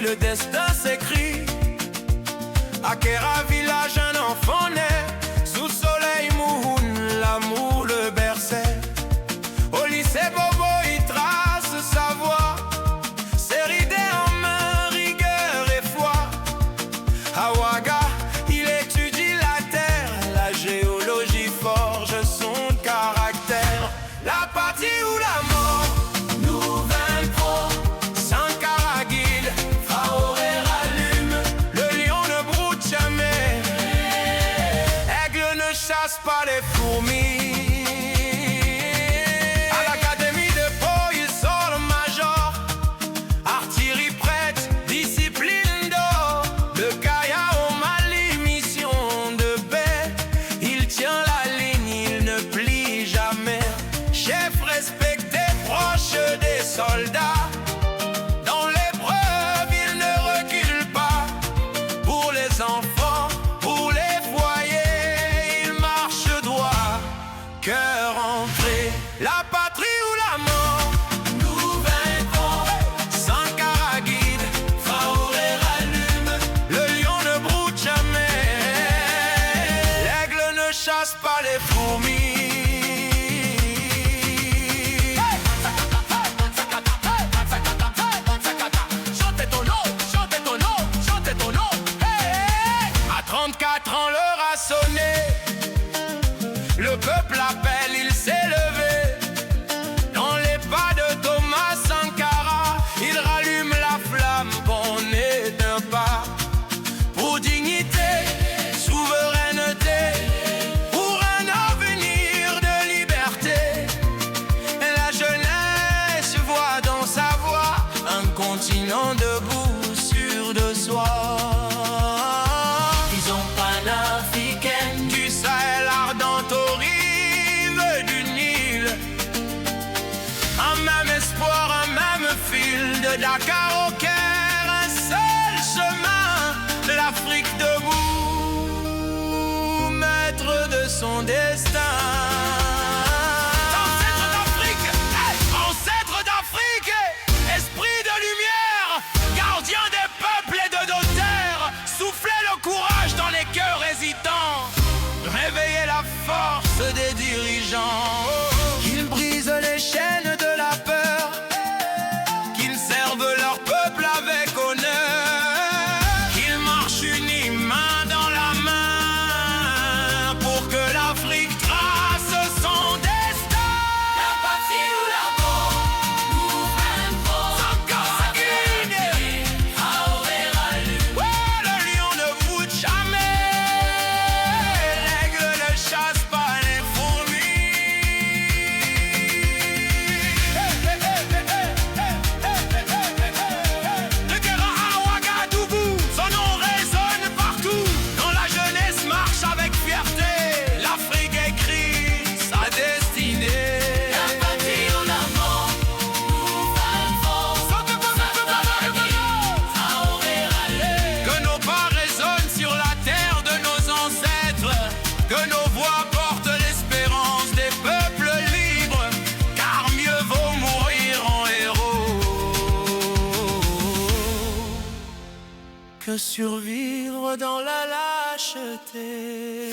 le destin s'écrit. À Kera village, un enfant naît. Sous soleil Mouhoun, l'amour le berçait. Au lycée Bobo, il trace sa voie. Ses ridés en main, rigueur et foi. À Ouaga, il étudie la terre. La géologie forge son caractère. La patrie ou la mort nous vaincrons. Sankara guide, Traoré rallume. Le lion ne broute jamais. Aigle ne chasse pas les fourmis. À l'académie de Pau, il sort le major. Artillerie prête, discipline d'or. Le Kaya au Mali, mission de paix. Il tient la ligne, il ne plie jamais. Chef respecté, proche des soldats. Dans l'épreuve, il ne recule pas. Pour les enfants, pour les foyers, il marche droit, cœur entré. La patrie ou la mort nous vaincrons. Sankara guide, Traoré rallume. Le lion ne broute jamais. L'aigle ne chasse pas les fourmis. À 34 ans, l'heure a sonné. Le peuple appelle, il s'est levé. Dans les pas de Thomas Sankara, il rallume la flamme qu'on n'éteint pas. Pour dignité, souveraineté, pour un avenir de liberté. La jeunesse voit dans sa voix un continent debout, sûr de soi. Vision panafricaine, du Sahel ardent aux rives du Nil. Un même espoir, un même fil, de Dakar au Caire, un seul chemin. L'Afrique debout, maître de son destin. Ancêtre d'Afrique, ancêtre d'Afrique, esprit de lumière, gardien des peuples et de nos terres. Soufflez le courage dans les cœurs hésitants. Réveillez la force des dirigeants. Qu'ils brisent les chaînes de la peur, qu'ils servent leur peuple avec honneur, qu'ils marchent unis main dans la main pour que l'Afrique trace son destin. La patrie ou la mort nous vaincrons. Sankara guide, Traoré rallume. Ouais, le lion ne broute jamais. L'aigle ne chasse pas les fourmis. Le Kera à Ouagadougou, son nom résonne partout. Quand la jeunesse marche avec fierté, l'Afrique écrit sa destinée. La patrie ou la mort nous vaincrons. Sankara guide, Traoré rallume. Que nos pas résonnent sur la terre de nos ancêtres, que nos voix portent l'espérance des peuples libres, car mieux vaut mourir en héros que survivre dans la lâcheté.